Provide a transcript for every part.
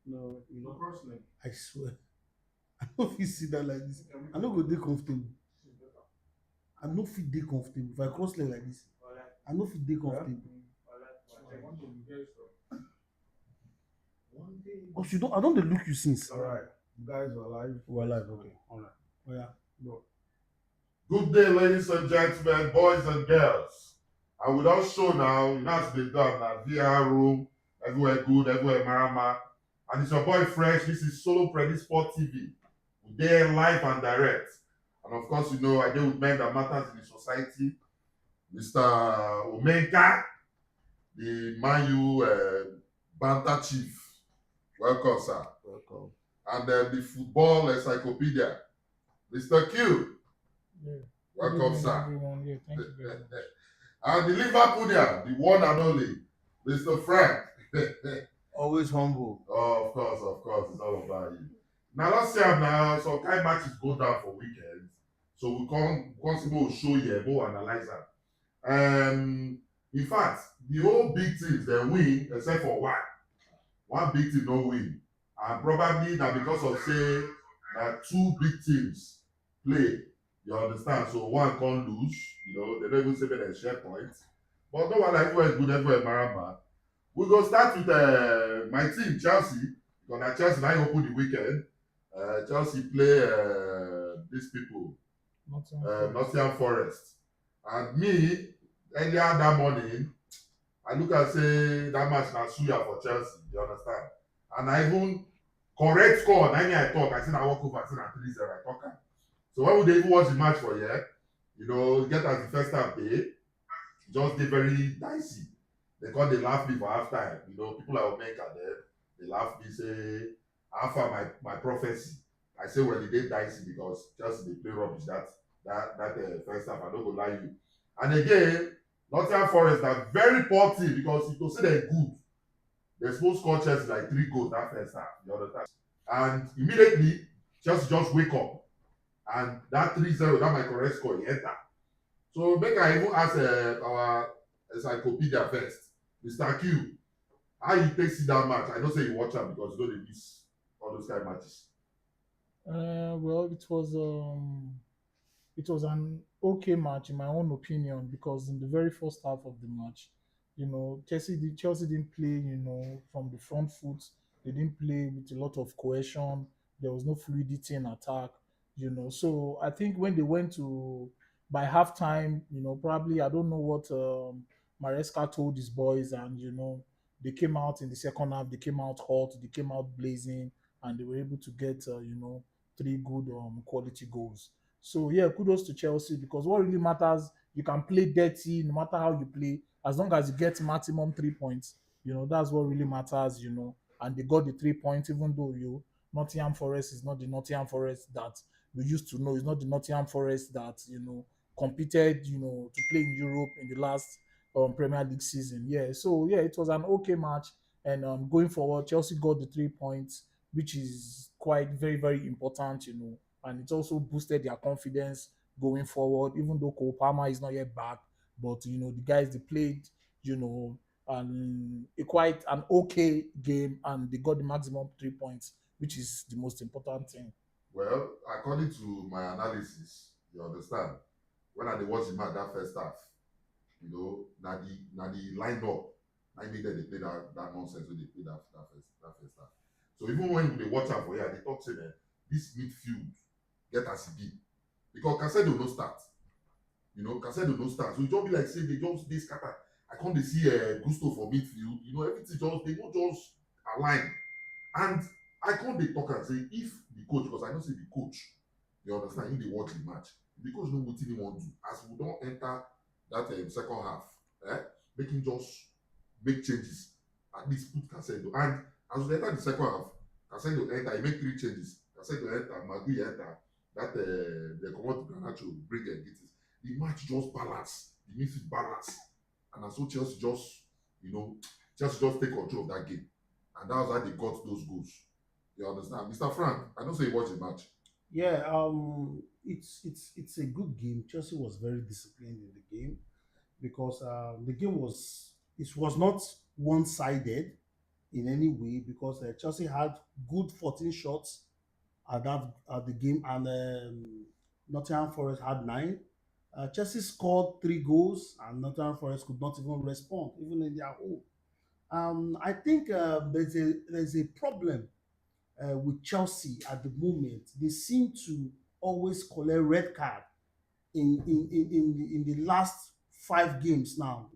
No, you know. cross leg. I swear. I no fit sit down like this. I no go dey comfortable. I no fit dey comfortable. If I cross leg like this, I no fit dey comfortable. Cause you don't. I don't dey look you since. All right, you guys are alive. We're alive. Okay. All right. Oh yeah. No. Good day, ladies and gentlemen, boys and girls. And we don't show now, that's the done now. VR room, everywhere good, everywhere marama. And it's your boy Fresh. This is Solopredict Sport TV. We're there live and direct. And of course, you know, I deal with men that matters in the society. Mr. Omega, the Man U Banter Chief. Welcome, sir. Welcome. And the football encyclopedia, Mr. Q. Yeah. Welcome, sir. Everyone. Yeah, thank you very much. And the Liverpoolian, the one and only, Mr. Frank. Always humble. Oh, of course, it's all about you. Now let's see now some kind matches go down for weekends. So we can't possible show you, go analyze that. In fact, the whole big teams they win except for one. One big team no win. And probably now because of say that two big teams play. You understand? So one can't lose. You know, they don't even say that they share points. But no one everywhere is good, everywhere marama. We go start with my team, Chelsea. Because na Chelsea now open the weekend. Chelsea play these people, Nottingham Forest. And me, earlier that morning, I look and say that match na suya for Chelsea. You understand? And I even correct score. Na me I talk. I say na walk over. I say na 3-0. I talk am. So when we dey even watch the match for here, you know, get as the first half dey, just dey very dicey. They come dey laugh me for halftime. You know, people like Omeka there, they laugh me say, after my prophecy. I say well, e dey dicey because Chelsea dey play rubbish that first half. I no go lie you. And again, Nottingham Forest na very poor team because if to say they're good, they're supposed to score Chelsea like 3 goals that first half. You understand? And immediately, Chelsea just wake up. And that 3-0, that my correct score, he enter. So make I even ask our encyclopedia first, Mr. Q, how you take see that match? I know say you watch am because you know they miss all those kind of matches. Well, it was an okay match in my own opinion because in the very first half of the match, Chelsea didn't play, from the front foot. They didn't play with a lot of cohesion. There was no fluidity in attack, So I think when they went to by halftime, probably I don't know what Maresca told his boys, and they came out in the second half. They came out hot. They came out blazing, and they were able to get 3 good quality goals. So yeah, kudos to Chelsea because what really matters, you can play dirty no matter how you play, as long as you get maximum 3 points. That's what really matters. And they got the 3 points, even though Nottingham Forest is not the Nottingham Forest that we used to know. It's not the Nottingham Forest that competed to play in Europe in the last Premier League season. Yeah, so yeah, it was an okay match. And going forward, Chelsea got the 3 points, which is quite very, very important, and it also boosted their confidence going forward, even though Cole Palmer is not yet back. But the guys they played, a quite an okay game, and they got the maximum 3 points, which is the most important thing. Well, according to my analysis, you understand, when I dey watch the match that first half, you know, na the lineup, na im make dem dey play that nonsense wey dey play that first half. So even when we dey watch am for here, I dey talk say this midfield get as e be because Casedo no start. Casedo no start. So e just be like say they just dey scatter. I come dey see Gusto for midfield. Everything just they no just align. And I come dey talk am say if the coach, because I know say the coach, you understand, him dey watch the match. If the coach know wetin he wan do, as we don enter that second half, make him just make changes. At least put Casedo. And as we enter the second half, Casedo enter, he make 3 changes. Casedo enter, Magui enter, that they comot Garnacho, bring Gittins. The match just balance, the midfield balance. And so Chelsea just take control of that game. And that was how they got those goals. You understand? Mr. Frank, I don't say you watch the match. Yeah, it's a good game. Chelsea was very disciplined in the game because the game was not one-sided. in any way because Chelsea had good 14 shots at the game, and Nottingham Forest had 9. Chelsea scored 3 goals, and Nottingham Forest could not even respond, even in their home. I think there's a problem with Chelsea at the moment. They seem to always collect red card in the last 5 games now.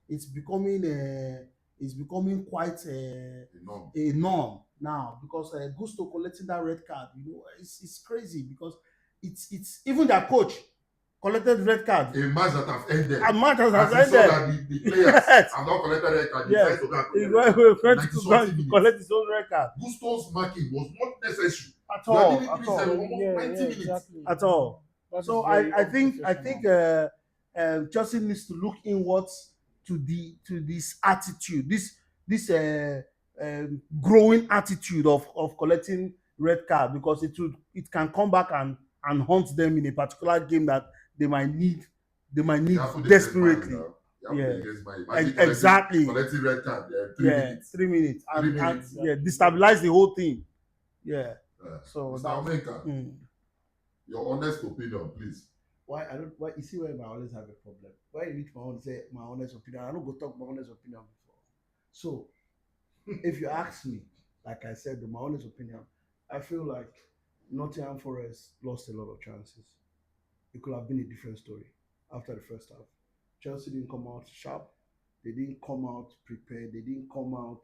It's becoming quite No. a norm now because Gusto collecting that red card, it's crazy because it's even their coach collected red card. A match that have ended. A match has As he ended. saw that the players Yes. have not collected red card, he Yes. decides to go and He collect red card. went 90 to something minutes. collect his own red card Gusto's marking was not necessary. at You are all. giving At 3-0, all. almost 90 minutes. exactly. At all. That So is very I think unprofessional. Chelsea needs to look inwards to this attitude, this growing attitude of collecting red card because it can come back and haunt them in a particular game that they might need You have to desperately. You have Yeah. to against Man U. Imagine Exactly. collecting red card 3 Yeah, minutes. 3 minutes, 3 minutes. and destabilize the whole thing. Yeah. So Mr. that. Omeka, your honest opinion, please. Why you see where I always have a problem? Why you reach my honest opinion? I don't go talk my honest opinion before. So if you ask me, like I said, my honest opinion, I feel like Nottingham Forest lost a lot of chances. It could have been a different story after the first half. Chelsea didn't come out sharp. They didn't come out prepared. They didn't come out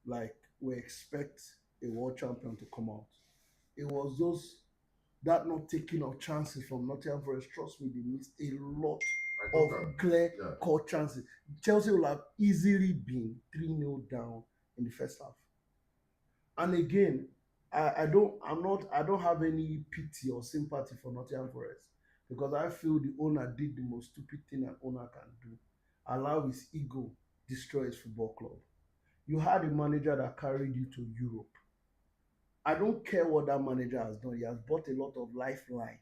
like we expect a world champion to come out. It was that not taking of chances from Nottingham Forest. Trust me, they missed a lot of clear-cut chances. Chelsea will have easily been 3-0 down in the first half. And again, I don't have any pity or sympathy for Nottingham Forest because I feel the owner did the most stupid thing an owner can do. Allow his ego destroy his football club. You had a manager that carried you to Europe. I don't care what that manager has done. He has bought a lot of lifeline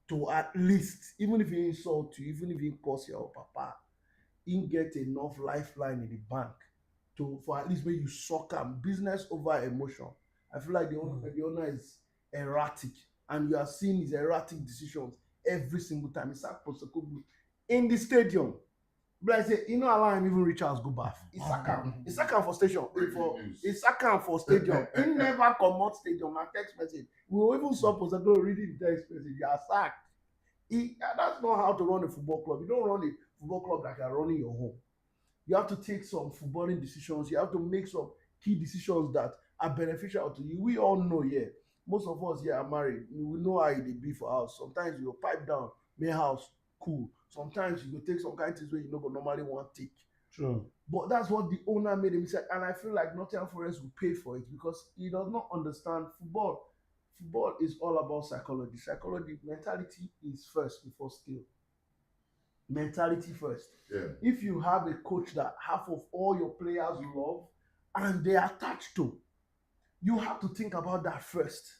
to at least, even if he insult you, even if he calls your papa, he get enough lifeline in the bank for at least when you suck him. Business over emotion. I feel like the owner is erratic, and you are seeing his erratic decisions every single time. He sacked Postecoglou in the stadium. But I say, allow him even reach house go bath. He sack him for station. He sack him for stadium. He never come out stadium. My text message. We will even suppose to go reading the text message. You are sacked. That's not how to run a football club. You don't run a football club like you're running your home. You have to take some footballing decisions. You have to make some key decisions that are beneficial to you. We all know, most of us here are married. We know how it be for house. Sometimes you go pipe down, make house cool. Sometimes you go take some kind of things where you go normally want to take. True. But that's what the owner made him say, and I feel like Nottingham Forest will pay for it because he does not understand football. Football is all about psychology. Mentality is first before skill. Mentality first. Yeah. If you have a coach that half of all your players love and they are attached to, you have to think about that first.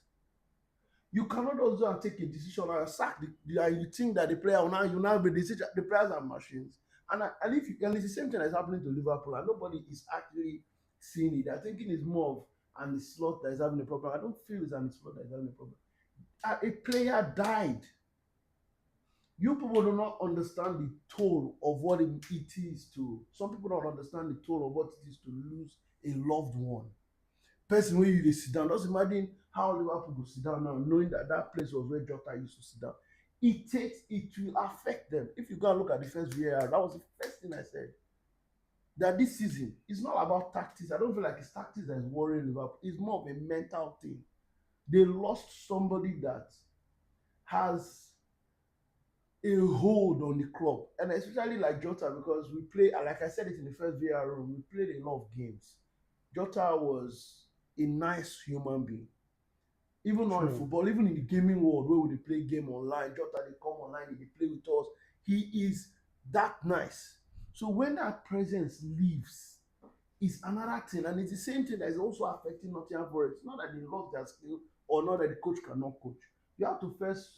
You cannot also take a decision and sack and you think that the player will now be decision. The players are machines, and it's the same thing that's happening to Liverpool, and nobody is actually seeing it. They're thinking it's more of an slot that is having a problem. I don't feel it's an slot that is having a problem. A player died. You people do not understand the toll of what it is to. Some people don't understand the toll of what it is to lose a loved one. Person when you sit down, just imagine how Liverpool go sit down now, knowing that place was where Jota used to sit down. It will affect them. If you go and look at the first VAR, that was the first thing I said. That this season is not about tactics. I don't feel like it's tactics that is worrying Liverpool. It's more of a mental thing. They lost somebody that has a hold on the club, and especially like Jota, because we play, like I said it in the first VAR room, we played a lot of games. Jota was a nice human being. Even not in football, even in the gaming world where we play game online, Jota they come online, they play with us. He is that nice. So when that presence leaves, it's another thing, and it's the same thing that is also affecting Nottingham Forest. It's not that they lost their skill or not that the coach cannot coach. You have to first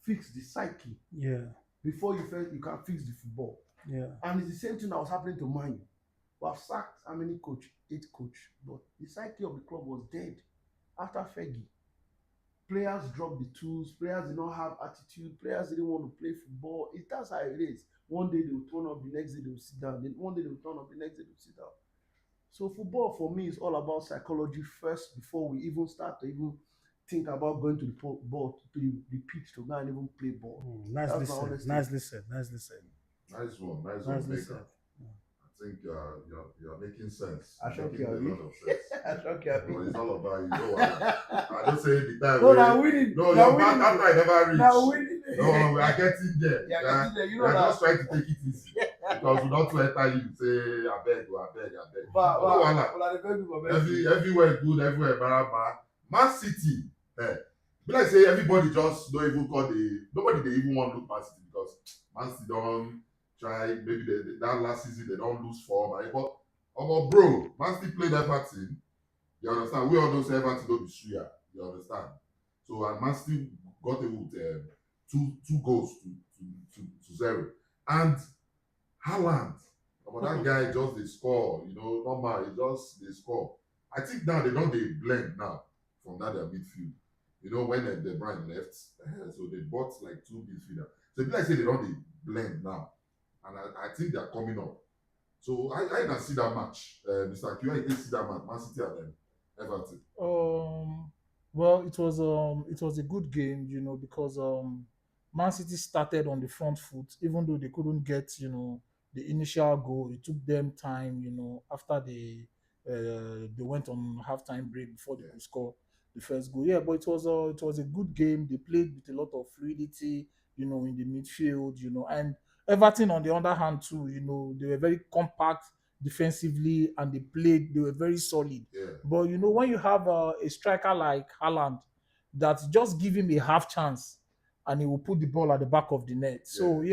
fix the psyche. Yeah. Before you can fix the football. Yeah. And it's the same thing that was happening to Man U. We have sacked how many coach? 8 coach. But the psyche of the club was dead after Fergie. Players dropped the tools. Players did not have attitude. Players didn't want to play football. That's how it is. One day they will turn up, the next day they will sit down. Then one day they will turn up, the next day they will sit down. So football for me is all about psychology first before we even start to even think about going to the ball to the pitch to go and even play ball. Nicely said. Nicely said. Nicely said. Nice one, Nicely Baker. said. I think you're making sense. I shock You're making you, a lot of sense. I shock you. But it's all about you. No, I don't say the time. No, now winning. No, your back after I never reach. Now winning. No, we are getting there. Yeah, getting there. You know we are that. just trying to take it easy. Because we don't enter you say, I beg. Everywhere good, everywhere bad. Man City, be like say everybody just don't even call nobody they even want to look Man City because Man City don't try, maybe that last season they don't lose form. Right? But bro, Man City played Everton. You understand? We all know say Everton don't be suya. You understand? So and Man City got away with two goals to 0. And Haaland, that guy just they score, normal, he just they score. I think now they don't they blend now from that their midfield. When the Brian left, so they bought like 2 midfielders. So if I say they don't they blend now, and I think they're coming up. So I can see that match, Mr. Q. I can see that match, Man City and Everton. Well, it was a good game, because Man City started on the front foot, even though they couldn't get, the initial goal. It took them time, after they went on halftime break before they could score the first goal. Yeah, but it was a good game. They played with a lot of fluidity, in the midfield, and Everton on the other hand too, they were very compact defensively and they were very solid. Yeah. But when you have a striker like Haaland, that just give him a half chance and he will put the ball at the back of the net. So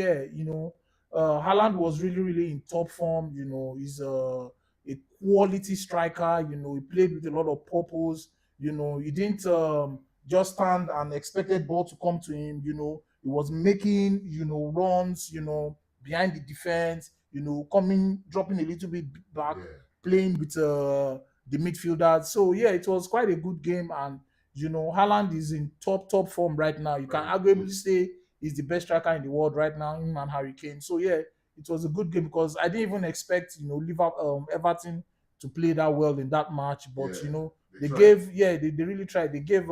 Haaland was really, really in top form. He's a quality striker. He played with a lot of purpose. He didn't just stand and expected ball to come to him. He was making, runs, behind the defense, dropping a little bit back, playing with the midfielders. So, it was quite a good game. And, Haaland is in top form right now. You can arguably say he's the best striker in the world right now, him and Harry Kane. So, it was a good game because I didn't even expect, Everton to play that well in that match. But, they really tried. They gave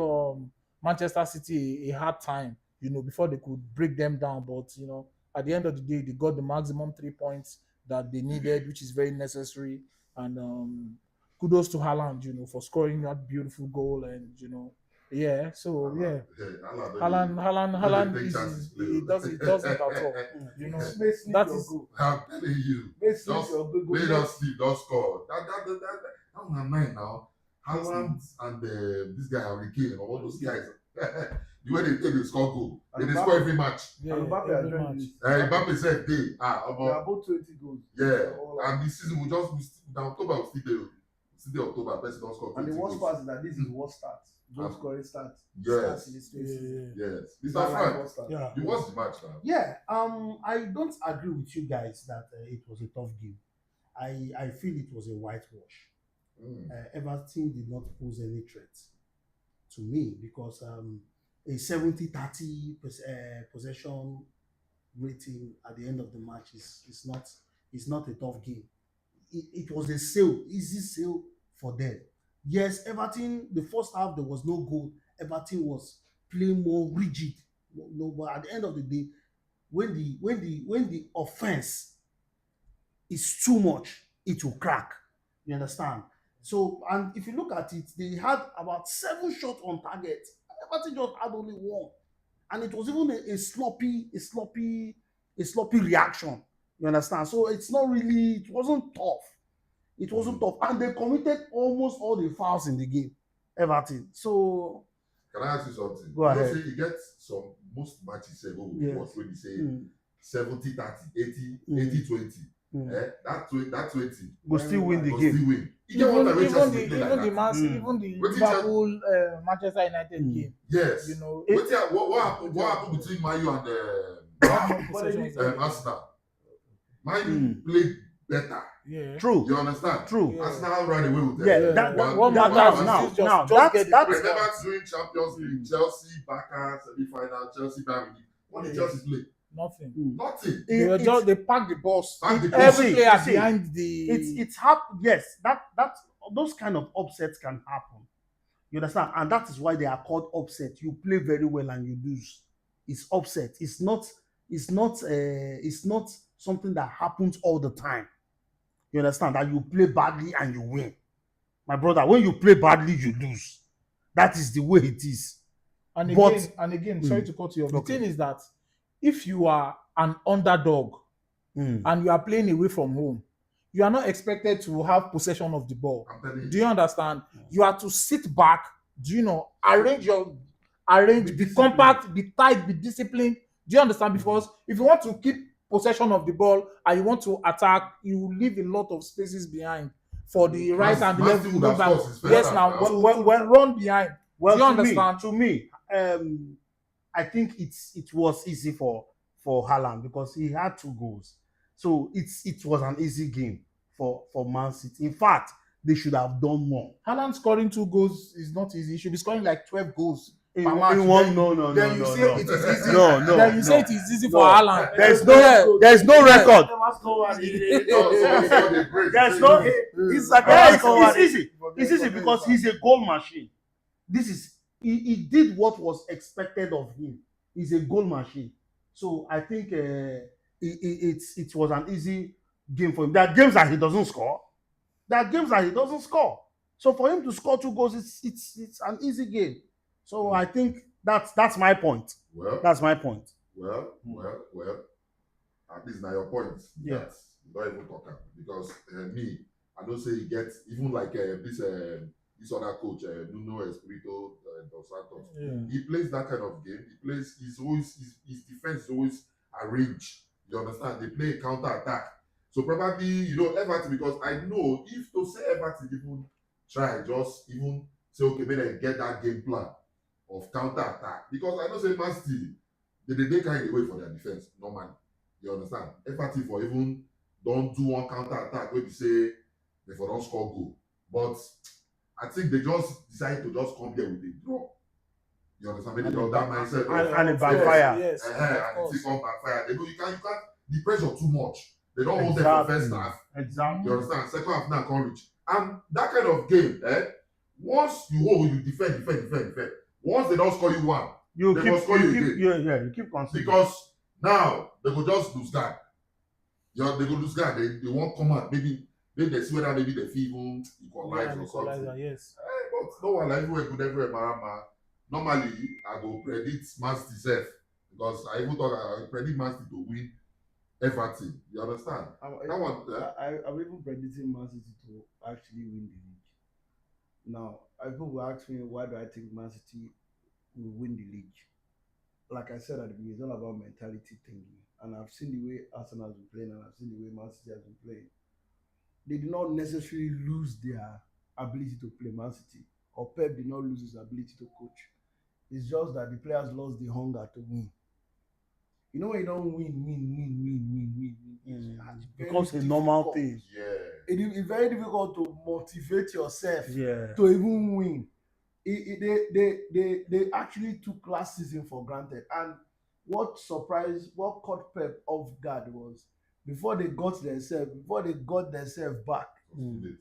Manchester City a hard time, before they could break them down. But, at the end of the day, they got the maximum 3 points that they needed, which is very necessary. And kudos to Haaland, for scoring that beautiful goal. And, Haaland he does it at all. That is. I'm telling you. Made us sleep, don't score. That was mine now. Haaland and this guy Harry Kane, all those guys. The way they take the score goal, they score every match. Yeah, Mbappe Mbappe said, they are about 20 goals. Yeah, and this season we October will still the October, person don't score 20 And the worst goals. part is that this is worst start. Goal scoring start. Yes. In this season. Yes. Mr. Frank, Yeah. you watched the match now. Yeah. I don't agree with you guys that it was a tough game. I feel it was a whitewash. Everton did not pose any threat to me because a 70-30 possession rating at the end of the match is not a tough game. It was a easy sale for them. Yes, Everton, the first half there was no goal. Everton was playing more rigid. No, but at the end of the day, when the offense is too much, it will crack. You understand? So, and if you look at it, they had about 7 shots on target. Everton just had only 1, and it was even a sloppy reaction. You understand? So it wasn't tough. It wasn't tough, and they committed almost all the fouls in the game. Everton. So, can I ask you something? Go ahead. Say you get most matches say when you say 70-30, 80-20. That 20 go still win the game. Still win. Even the Liverpool Manchester United game. Yes. What happened between Man U and Arsenal? Man U played better. Yeah. True. You understand? True. Yeah. Arsenal ran away with them. Yeah, Yeah. that What matters now, is just now get the that's three Remember points. during Champions League, Chelsea, Barca, semi-final, Chelsea, Bayern Munich. What did Chelsea play? Nothing. Nothing. They packed the bus. Packed the Every bus. player You see, behind the. it's happened. Yes, that those kind of upsets can happen. You understand? And that is why they are called upset. You play very well and you lose. It's upset. It's not something that happens all the time. You understand? That you play badly and you win. My brother, when you play badly, you lose. That is the way it is. And But- again, sorry to cut you off. The Okay. thing is that if you are an underdog and you are playing away from home, you are not expected to have possession of the ball. I'm telling you. Do you understand? You are to sit back, arrange, Be be disciplined. compact, be tight, be disciplined. Do you understand? Because if you want to keep possession of the ball and you want to attack, you leave a lot of spaces behind for the right and the Man left City to would go have back. scored his first Yes, half now now. when run behind. Well, Do you understand? To me, I think it was easy for Haaland because he had 2 goals. So it was an easy game for Man City. In fact, they should have done more. Haaland scoring 2 goals is not easy. He should be scoring like 12 goals In per match. one, Then- no, then you say it is easy. No, Then you say no. it is easy No. for Haaland. There's Yeah. there's no record. There's no- It's Yeah, it's easy. It's easy because he's a goal machine. He did what was expected of him. He's a goal machine. So I think it was an easy game for him. There are games that he doesn't score. So for him to score 2 goals, it's an easy game. So I think that's my point. Well, That's my point. well. At least now your point. Yeah. That you don't even talk am because me, I know say you get even like this other coach, Nuno Espirito Dos Santos. Yeah. He plays that kind of game. His defense is always arranged. You understand? They play a counter attack. So probably Everton, because I know if to say Everton even try just even say okay, maybe they get that game plan of counter attack because I know say Man City they kind of wait for their defense normally. You understand? Everton for even don't do one counter attack where we say they for don't score goal, but I think they just decided to just come here with a draw. You understand? Maybe that mindset. And it backfire. Yes. And of it course. still come backfire. They go, you can't the pressure too much. They don't hold them for first half. Exactly. You understand? Second half now can't reach. And that kind of game, once you hold, you defend. Once they don't score you one, You They keep, must score you you keep conceding. because now they go just lose guard. They go lose guard. They won't come out. Maybe they see whether maybe they feel even equalize or Equalizer, something. yes. But no one everywhere good everywhere, Marama. Normally, I go predict Man City self because I even thought I predict Man City to win Everton. You understand? That one, I'm even predicting Man City to actually win the league. Now, people will ask me, why do I think Man City will win the league? Like I said at the beginning, it's all about mentality thinking. And I've seen the way Arsenal has been playing, and I've seen the way Man City has been playing. They did not necessarily lose their ability to play Man City, or Pep did not lose his ability to coach. It's just that the players lost the hunger to win. You know when you don't win, it's very Becomes a normal difficult. thing. yeah. It's very difficult to motivate yourself Yeah. to even win. They actually took last season for granted, and what caught Pep off guard was before they got themselves back,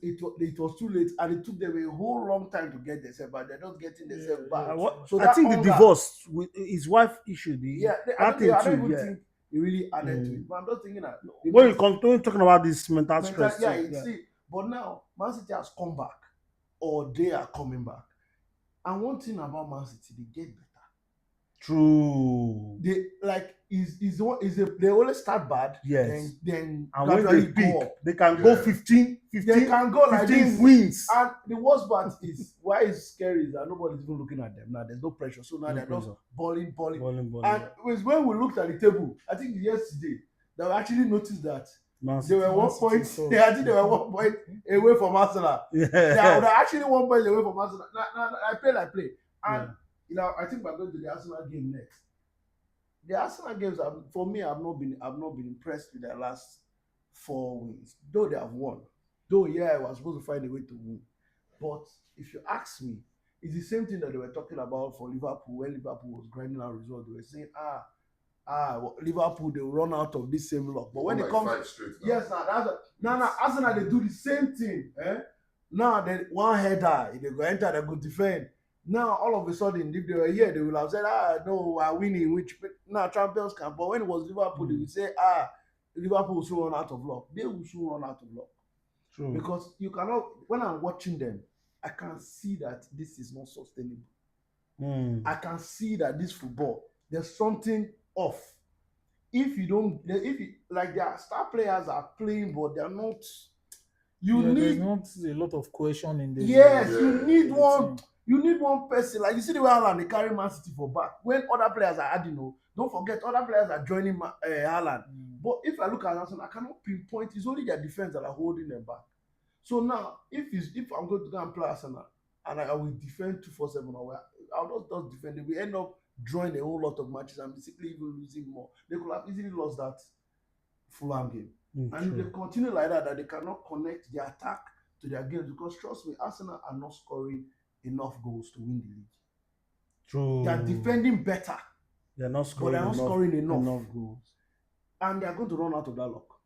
it was too late, and it took them a whole long time to get themselves back. They're not getting themselves back. So I that think the hunger- divorce with his wife issue. I don't even yeah. think it really added to it. But I'm just thinking that When you continue talking about this mental stress, yeah, but now Man City has come back, or they are coming back. And one thing about Man City, they get better. True. They they always start bad, Yes. then And when gradually they peak, go up. they can go Yeah. 15 They can go like 15 this. wins. And the worst part is why it's scary is that nobody's even looking at them now. There's no pressure, so now No they're just pressure. balling. Balling. And it was when we looked at the table, I think yesterday, that we actually noticed that Man they were City. one point. They were 1 point away from Arsenal. Yeah. They're actually 1 point away from Arsenal. Now, I play. And I think we're going to the Arsenal game next. The Arsenal games, for me, I've not been impressed with their last 4 wins. Though they have won. Though, yeah, I was supposed to find a way to win. But if you ask me, it's the same thing that they were talking about for Liverpool when Liverpool was grinding out results. They were saying, Liverpool, they will run out of this same luck. But when it comes, 5 straight now. yes, now Arsenal, they do the same thing. Now, they one header, if they go enter, they go defend. Now, all of a sudden, if they were here, they will have said, no, we're winning, which now Champions Cup. But when it was Liverpool, they will say, Liverpool will soon run out of luck. They will soon run out of luck. True. Because you cannot, when I'm watching them, I can see that this is not sustainable. I can see that this football, there's something off. If you don't, like their star players are playing, but they're not. There's not a lot of cohesion in the. Yes, Yeah. you need one. You need one person. Like you see the way Haaland, they carry Man City for back. When other players are adding, don't forget other players are joining Haaland. But if I look at Arsenal, I cannot pinpoint. It's only their defense that are holding them back. So now, if I'm going to go and play Arsenal and I will defend 2-4-7 or I'll just defend it, we end up drawing a whole lot of matches and basically even losing more. They could have easily lost that Fulham game. And if they continue like that they cannot connect their attack to their games, because trust me, Arsenal are not scoring enough goals to win the league. True. They are defending better, They're not but scoring, they are not scoring enough goals. and they are going to run out of that luck.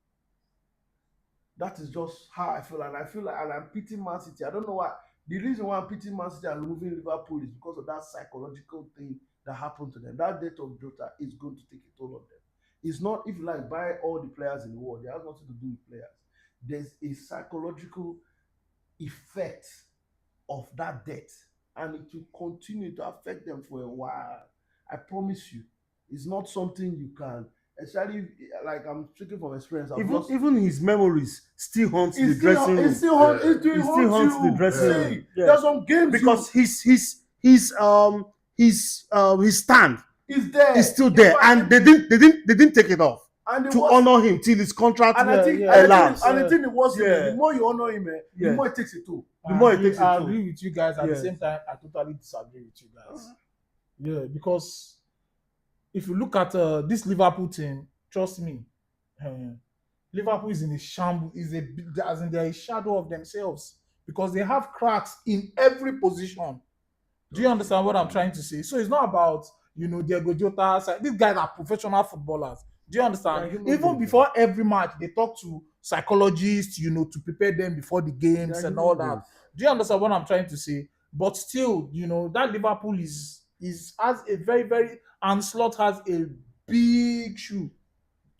That is just how I feel, and I'm pitying Man City. I don't know why. The reason why I'm pitying Man City and removing Liverpool is because of that psychological thing that happened to them. That death of Jota is going to take a toll on them. It's not, if you like, buy all the players in the world. It has nothing to do with players. There's a psychological effect of that death, and it will continue to affect them for a while. I promise you. It's not something you can, especially like I'm speaking from experience. Even his memories still haunts the dressing room. It still haunts the dressing room. Yeah. There's some games Because his stand is there. is still there, and they didn't take it off to honor him till his contract elapsed. And the thing was, Yeah. the more you honor him, the Yeah. more it takes a toll. I agree with you guys. At the Yes. same time, I totally disagree with you guys. Yeah, because if you look at this Liverpool team, trust me, Liverpool is in a shambles. As in they're a shadow of themselves, because they have cracks in every position. Do you understand what I'm trying to say? So it's not about Diego Jota. These guys are professional footballers. Do you understand? Even before every match, they talk to psychologists, to prepare them before the games and all that. Do you understand what I'm trying to say? But still, that Liverpool has a very, very, and Slot has a big shoe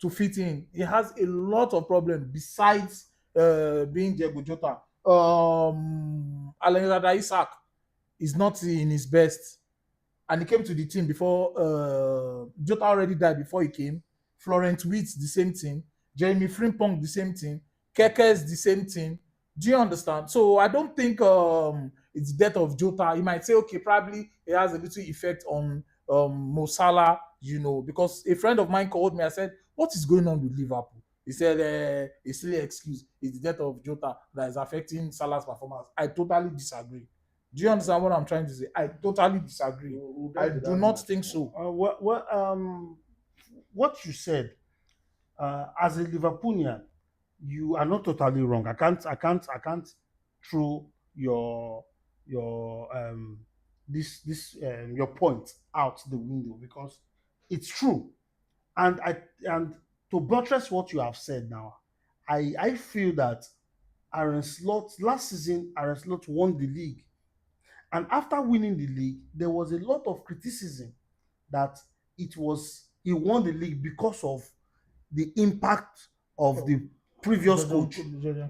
to fit in. He has a lot of problems besides being Diego Jota. Alexander Isak is not in his best, and he came to the team before Jota already died before he came. Florent Wirtz the same thing, Jeremy Frimpong the same thing, Kekes the same thing. Do you understand? So I don't think it's death of Jota. You might say, okay, probably it has a little effect on Mo Salah, because a friend of mine called me. I said, what is going on with Liverpool? He said, a silly excuse. It's the death of Jota that is affecting Salah's performance. I totally disagree. Do you understand what I'm trying to say? I totally disagree. I do not think so. What you said, as a Liverpoolian, you are not totally wrong. I can't throw your your point out the window, because it's true. And to buttress what you have said now, I feel that last season Aaron Slot won the league, and after winning the league, there was a lot of criticism that he won the league because of the impact of the previous coach.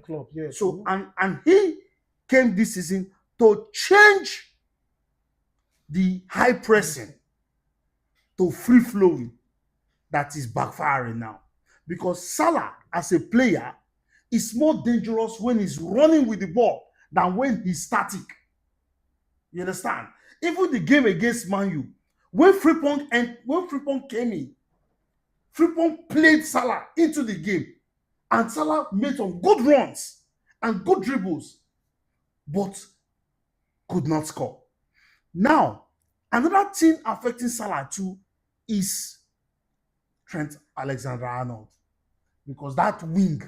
Club, yeah. So and he came this season to change the high pressing to free flowing that is backfiring now, because Salah as a player is more dangerous when he's running with the ball than when he's static. You understand? Even the game against Man U, when Frimpong came in, Frimpong played Salah into the game, and Salah made some good runs and good dribbles, but could not score. Now, another thing affecting Salah too is Trent Alexander-Arnold, because that wing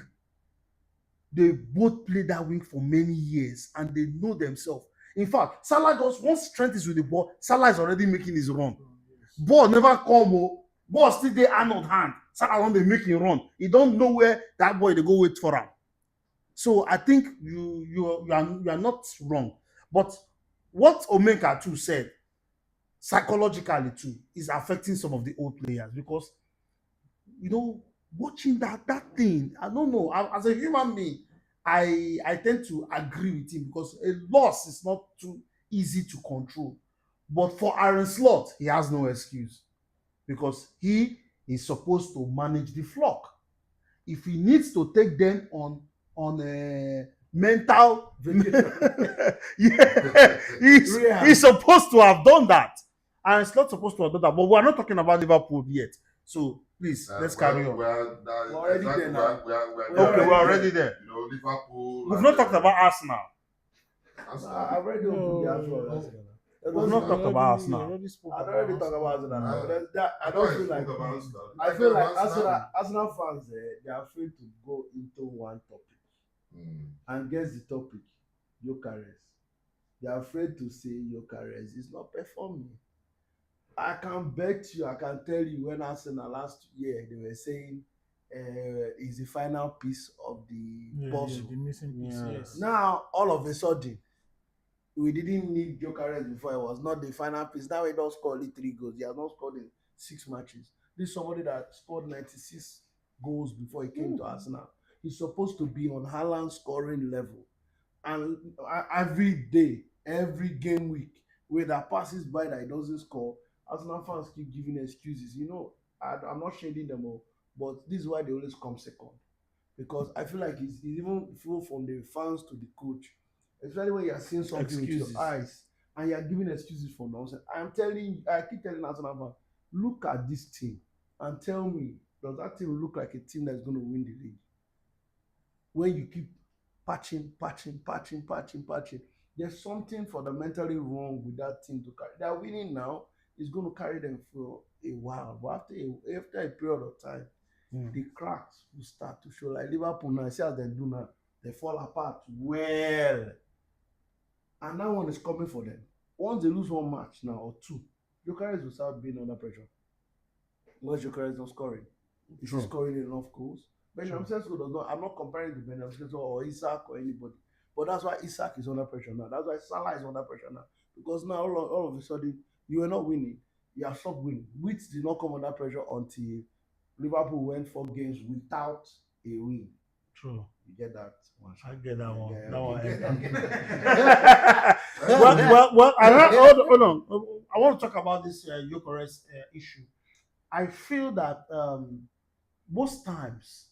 they both play that wing for many years and they know themselves. In fact, Salah just once Trent is with the ball, Salah is already making his run. Ball never come, oh, ball still dey Arnold hand. Salah don dey make him run. He don't know where that boy dey go wait for him. So I think you are not wrong. But what Omenka too said, psychologically too, is affecting some of the old players because watching that thing, I don't know. As a human being, I tend to agree with him because a loss is not too easy to control. But for Aaron Slot, he has no excuse because he is supposed to manage the flock. If he needs to take them on mental yeah, he's supposed to have done that. And it's not supposed to have done that. But we're not talking about Liverpool yet. So please, let's carry on. We're already there now. We're already there. Liverpool. We've not talked about Arsenal. I've already opened the Arsenal. We've not talked about Arsenal. I've already talked about Arsenal. I don't feel like. I feel like Arsenal fans, they are afraid to go into one topic. And guess the topic, Gyökeres. They are afraid to say Gyökeres is not performing. I can bet you, I can tell you when Arsenal last year, they were saying is the final piece of the puzzle. The missing piece, yes. Now, all of a sudden, we didn't need Gyökeres before. It was not the final piece. Now he don't score only 3 goals. He has not scored in 6 matches. This is somebody that scored 96 goals before he came to Arsenal. He's supposed to be on Haaland's scoring level. And every day, every game week, where that passes by that he doesn't score, Arsenal fans keep giving excuses. I'm not shading them all, but this is why they always come second. Because I feel like it's even flow from the fans to the coach. Especially when you're seeing something with your eyes and you're giving excuses for nonsense. I keep telling Arsenal fans, look at this team and tell me, does that team look like a team that's going to win the league? When you keep patching, there's something fundamentally wrong with that team to carry. They're winning now. It's going to carry them for a while. But after a period of time, the cracks will start to show. Like Liverpool now, see as they do now, they fall apart well. And that one is coming for them. Once they lose one match now or 2, Gyökeres will start being under pressure. Once Gyökeres is not scoring, he's scoring enough goals. Benjamin Sesko does not. I'm not comparing to Benjamin Sesko or Isak or anybody, but that's why Isak is under pressure now. That's why Salah is under pressure now because now all of a sudden you are not winning. You have stopped winning. Which did not come under pressure until Liverpool went 4 games without a win. True. You get that one. I get that one. Yeah, That one. okay. Well. Hold on. I want to talk about this Gyökeres issue. I feel that most times,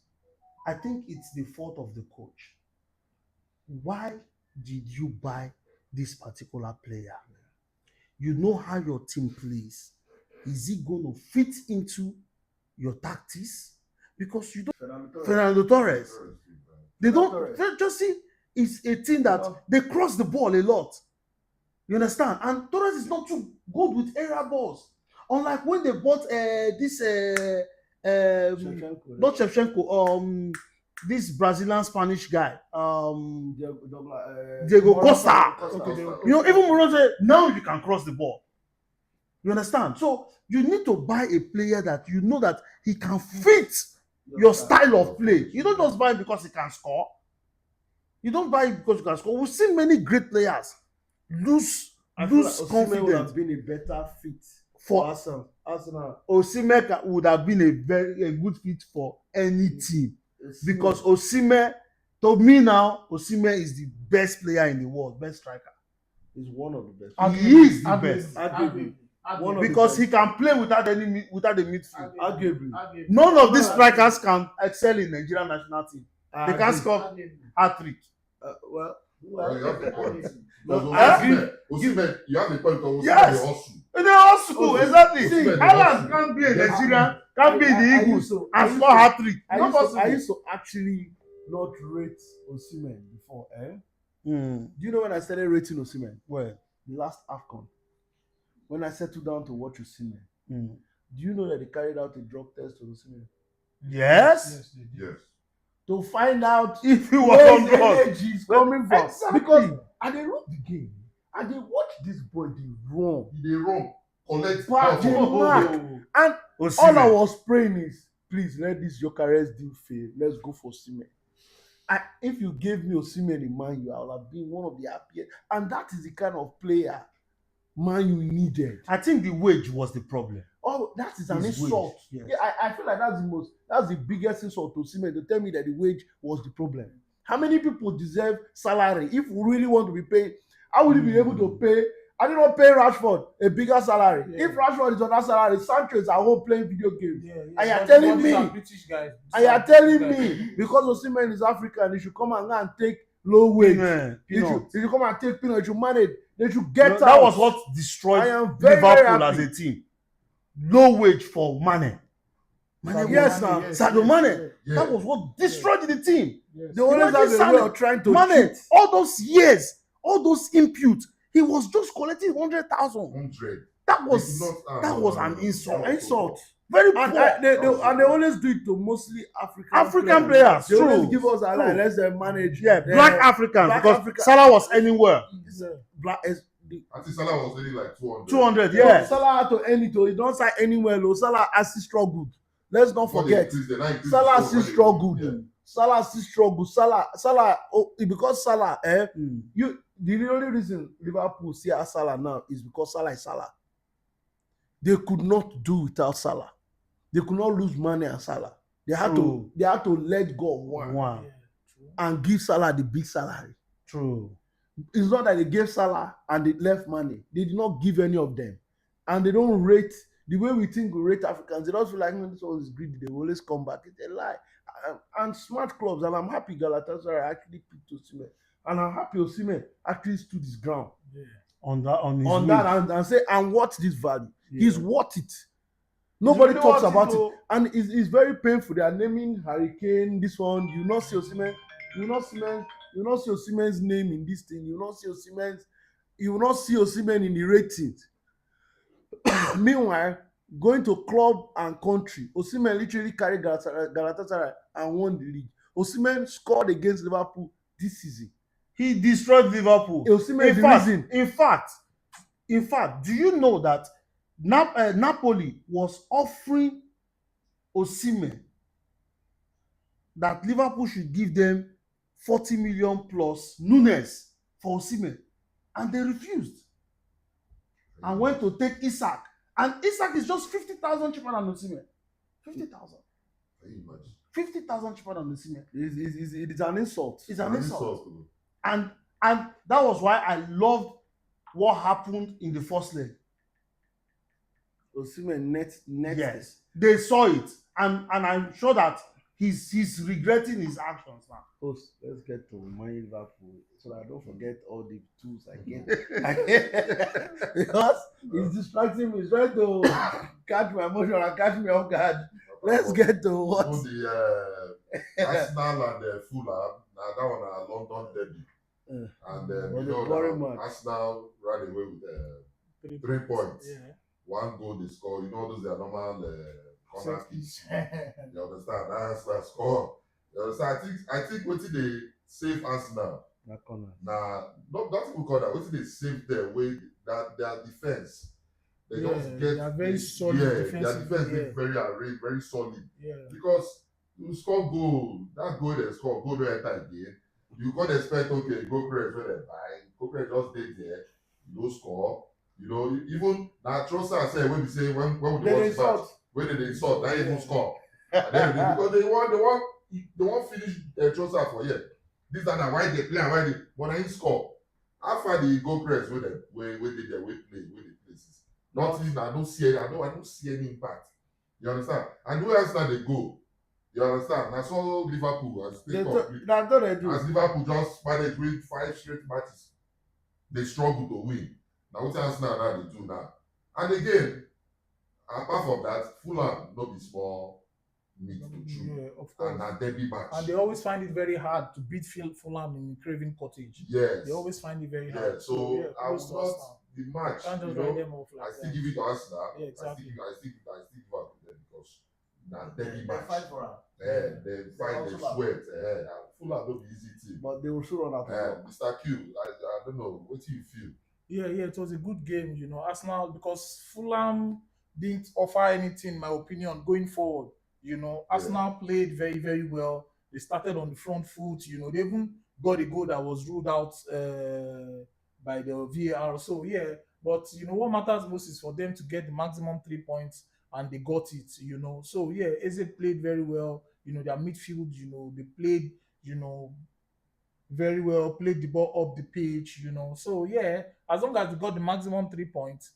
I think it's the fault of the coach. Why did you buy this particular player? You know how your team plays. Is he going to fit into your tactics? Because you don't. Fernando Torres. They don't. Just see, it's a team that they cross the ball a lot. You understand? And Torres is not too good with area balls. Unlike when they bought this not Shevchenko, this Brazilian Spanish guy, Diego Costa. Even Mourinho said, now you can cross the ball. You understand? So you need to buy a player that you know that he can fit your style of play. You don't just buy him because he can score. You don't buy him because he can score. We've seen many great players lose confidence. Would have been a better fit for Arsenal. Osimhen would have been a good fit for any team. Because Osimhen, to me now, Osimhen is the best player in the world, best striker. He's one of the best. He is the best. Because he can play without the midfield. Arguably. None of these strikers can excel in Nigerian national team. They can't score hat-trick. Osimhen, you have a point of yes. They also exactly. Haaland can't be a Nigerian, can't be the Eagles and score hat-trick. I used to actually not rate Osimhen before. Do you know when I started rating Osimhen? Well, the last AFCON. When I settled down to watch Osimhen. Do you know that they carried out a drug test to Osimhen? Yes. Yes. to find out If he was where on his drugs. energy is coming from. Exactly. Because I dey look the game, I dey watch this boy dey run. He dey run, collect But ball the from mark, goal. and all I Osimhen. was praying is, please let this Jokeres deal fail. Let's go for Osimhen. If you gave me Osimhen in Man U, I would have been one of the happiest. And that is the kind of player Man U needed. I think the wage was the problem. Oh, that is an His insult. wage, yes. Yeah, I feel like that's the biggest insult to Osimhen, to tell me that the wage was the problem. How many people deserve salary? If we really want to be paid, how would you be able to pay? I did not pay Rashford a bigger salary. Yeah. If Rashford is on that salary, Sancho is at home playing video games. Yeah, And you're But telling these me- are British guys. And you're telling me because Osimhen is African, he should come and go and take low wage. Peanut. He should come and take peanut. He should manage. They should get out. That was what destroyed I am very, very Liverpool happy. as a team. Low wage for Mane. Yes, now. Sadio Mane. Yeah. That was what destroyed the team. They always have a way of trying to Mane, cheat. all those years, all those imputes, he was just collecting 100,000. 100. That They was could not- that was an insult. Insult. Very And poor. they always do it to mostly African players, They always true. give us a line, True. let's manage. Yeah, black Africans, black because Africa- Salah was anywhere. Black I think Salah was only like 200. 200, yeah. yeah. Salah had to end it. He don't sign anywhere low. Salah has still struggled. Let's not Before they forget. increased the- now increased Salah the still score, struggled. yeah. Salah still struggled. Salah. Because Salah, Mm. the only reason Liverpool see as Salah now is because Salah is Salah. They could not do without Salah. They could not lose money and Salah. They had True. to let go of one One. and give Salah the big salary. True. It's not that they gave Salah and they left money. They did not give any of them. And they don't rate the way we think we rate Africans. They don't feel like this one is greedy. They will always come back. It's a lie. And smart clubs, and I'm happy Galatasaray actually picked Osimhen. And I'm happy Osimhen actually stood his ground On his on wage. that and say, and what's this value? Yeah. He's worth it. Nobody really talks worth about it, it. though. And it's very painful. They are naming Hurricane, this one. You not see Osimhen. You not see Osimhen's name in this thing. You not see Osimhen in the ratings. Meanwhile, going to club and country, Osimhen literally carried Galatasaray and won the league. Osimhen scored against Liverpool this season. He destroyed Liverpool. Osimhen is the reason. In fact, do you know that Napoli was offering Osimhen that Liverpool should give them 40 million plus Nunes for Osimhen, and they refused and went to take Isak, and Isak is just 50,000 cheaper than Osimhen. 50,000. Can you imagine? 50,000 cheaper than Osimhen. It is an insult. It's an insult. Bro. And that was why I loved what happened in the first leg. Osimhen net. Yes, they saw it, and I'm sure that he's regretting his actions now. Host, let's get to Man Liverpool so that I don't forget all the tools I get. Because it's distracting me. It's trying to catch my emotion and catch me off guard. Let's get to what? So the Arsenal and Fulham, now that one are London derby. And was you a know boring that match. Arsenal ran away with 3 points. Yeah. One goal they score. You know those are normal corner kicks. You understand? Arsenal score. You understand? I think what they save Arsenal. That corner. Now, not even call that. What they save them with that their defense. They just get they are very solid their defensive, defense yeah. is very arrayed, very solid. Yeah. Because you score goal, that goal they score, goal don't enter again. You can't expect okay, go crazy when they buy. Go crazy just stay there, you don't score. You know, even now Trossard said when we say when we watch match, when they insult, they even score. And then because they want finish Trossard for yeah. This and that why they play and why they but I score. After the go crazy when they there we play places. Nothing, I don't see any impact. You understand? And where else now they go? You understand? That's all Liverpool as they complete. That's what they do. As Liverpool just managed to win 5 straight matches, they struggle to win. Now what else now they do now? And again, apart from that, Fulham not be small meat to chew. Yeah, of course. And a derby match. And they always find it very hard to beat Fulham in Craven Cottage. Yes. They always find it very Yeah. hard. So yeah, I would close to not Arsenal. the match. Can't You just write know, them off I like still that. give it to Arsenal. Yeah, exactly. I still give up to them because na derby They match. fight for her. They fight, they also sweat. And Fulham no be easy team. But they will still run out of luck. Mr. Q, I don't know, what do you feel? Yeah, it was a good game, Arsenal, because Fulham didn't offer anything, in my opinion, going forward. Arsenal played very, very well. They started on the front foot, they even got a goal that was ruled out by the VAR. So, yeah, but, what matters most is for them to get the maximum 3 points, and they got it. So, yeah, Eze played very well. Their midfield, they played, very well, played the ball up the pitch. So yeah, as long as they got the maximum 3 points,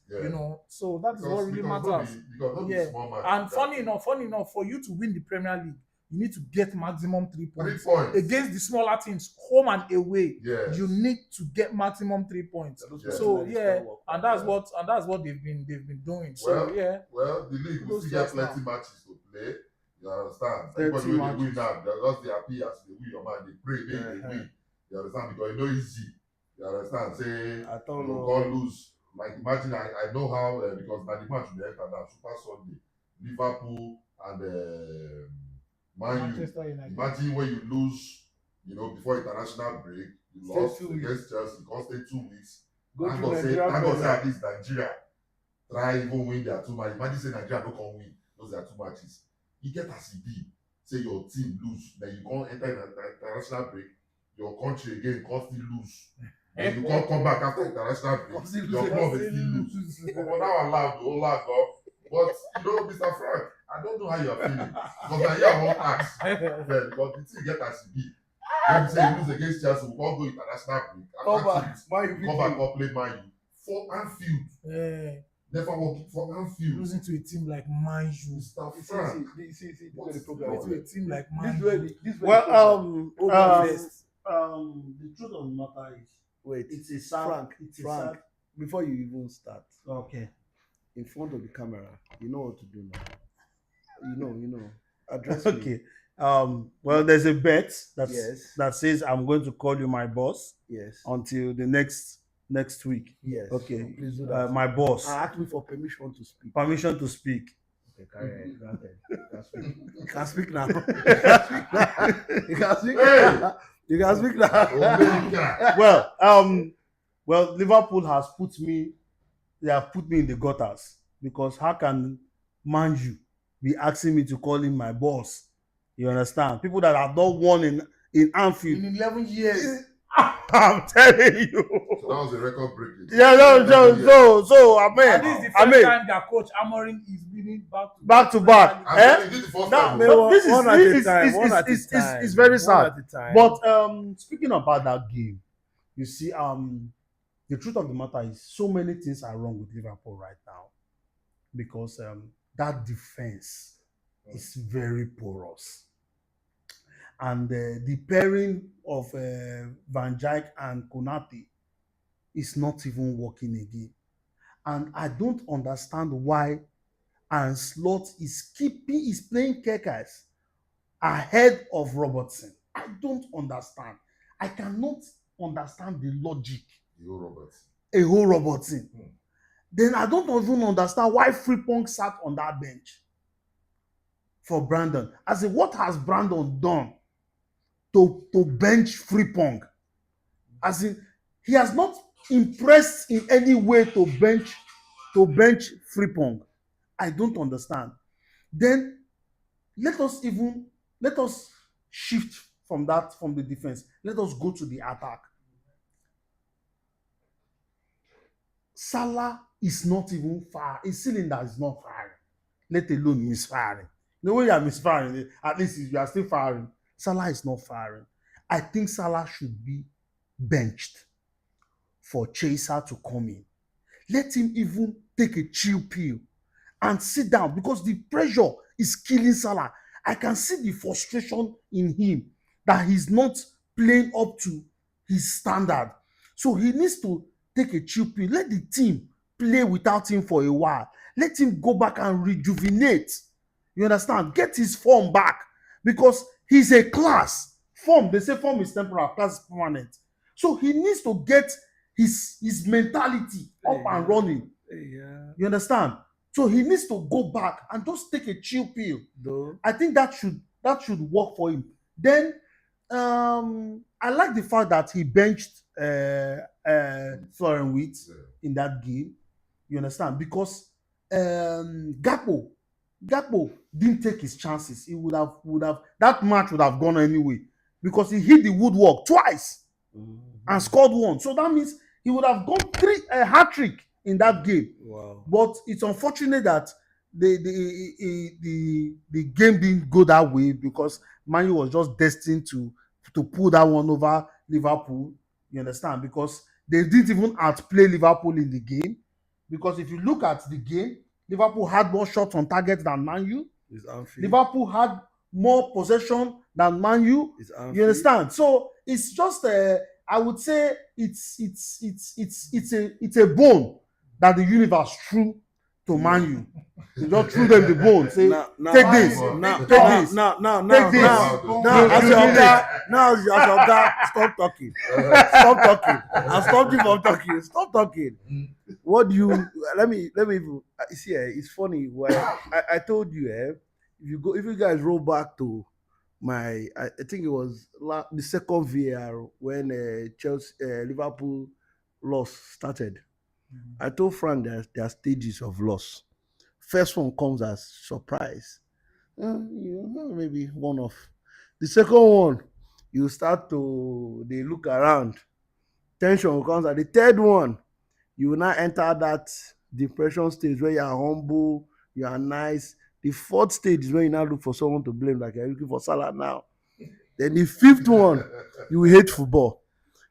so that is what really matters. Because small match. And funny enough, for you to win the Premier League, you need to get maximum 3 points. 3 points Against the smaller teams, home and away. Yes. You need to get maximum 3 points. Yes. So yeah, and that's what they've been doing. So yeah. Well, the league will still get plenty matches to play. You understand? Everybody will win now. They're just happy as they win your man. They pray, they win. You understand? Because it's not easy. You understand? Say, I don't know. God lose. Like, imagine, I know how, because now the match will enter now, Super Sunday, Liverpool and Man U. Imagine when you lose, before international break, you lost against Chelsea, constant 2 weeks. Thank God say at least Nigeria try even win their 2 matches. Imagine say Nigeria don't come win those are 2 matches. You get as it be. Say your team lose, then you can't enter international break. Your country again constantly lose. And you can't come back after international break. Your club is still lose. But now I laugh, But Mr. Frank, I don't know how you are feeling. Because I hear one ask. But the thing get as it be. When you say you lose against Chelsea, we can't go international break. Come back and play Man U. For Anfield. Never working for Anfield. Losing to a team like Man U. Mr. Frank. See, What's the problem. To a team like Man This U. The truth of the matter is, wait, it's a sad. Frank, before you even start, Okay. in front of the camera, you know what to do now. You know. Address me. Okay. Well, there's a bet Yes. that says I'm going to call you my boss Yes. until the next week. Yes. Okay. So please do that. My boss. Ask me for permission to speak. Permission to speak. Okay, carry on. Granted. You can speak now. You can speak Hey! now. You can speak now. Well, Liverpool has they have put me in the gutters, because how can Man U be asking me to call him my boss? You understand? People that have not won in Anfield In 11 years. I'm telling you. So that was a record breaking. Yeah, so I mean, And this is the first time that coach Amorim is winning back to back. And this is the first time. This One at a time. is very sad. One at a time. But speaking about that game, you see, the truth of the matter is so many things are wrong with Liverpool right now, because that defense is very porous, and the pairing of Van Dijk and Konate is not even working again, and I don't understand why Aaron Slot is playing Kekas ahead of Robertson. I don't understand. I cannot understand the logic. Yo, Robertson. Then I don't even understand why Frimpong sat on that bench for Brandon. As in, what has Brandon done to bench Frimpong? As in, he has not impressed in any way to bench Frimpong. I don't understand. Then let us shift from the defense. Let us go to the attack. Salah is not even far. His cylinder is not firing, let alone misfiring. The way you are misfiring, at least you are still firing. Salah is not firing. I think Salah should be benched for Chaser to come in. Let him even take a chill pill and sit down, because the pressure is killing Salah. I can see the frustration in him that he's not playing up to his standard. So he needs to take a chill pill. Let the team play without him for a while. Let him go back and rejuvenate. You understand? Get his form back, because he's a class. Form, they say form is temporal, class is permanent. So he needs to get his mentality up and running. Yeah. You understand? So he needs to go back and just take a chill pill. Though. I think that should work for him. Then I like the fact that he benched Florian Wirtz Yeah. in that game. You understand? Because Gakpo didn't take his chances. He would have that match would have gone anyway because he hit the woodwork twice and scored one. So that means he would have gone a hat trick in that game. Wow. But it's unfortunate that the game didn't go that way because Man U was just destined to pull that one over Liverpool. You understand? Because they didn't even outplay Liverpool in the game. Because if you look at the game, Liverpool had more shots on target than Man U. It's Anfield. Liverpool had more possession than Man U. It's Anfield. You understand? So it's just I would say it's a bone that the universe threw to Man U. They just threw them the bone. Say, take this. Take this. Take this. As your guy, stop talking. Stop talking. I stopped you from talking. Stop talking. What do you? Let me. See, it's funny. I told you, if you guys roll back to I think it was the second VAR when Chelsea, Liverpool loss started. I told Frank that there are stages of loss. First one comes as surprise. Maybe one off. The second one, you start to they look around. Tension comes at the third one. You will now enter that depression stage where you are humble, you are nice. The fourth stage is when you now look for someone to blame, like you're looking for Salah now. Then the fifth one, you hate football.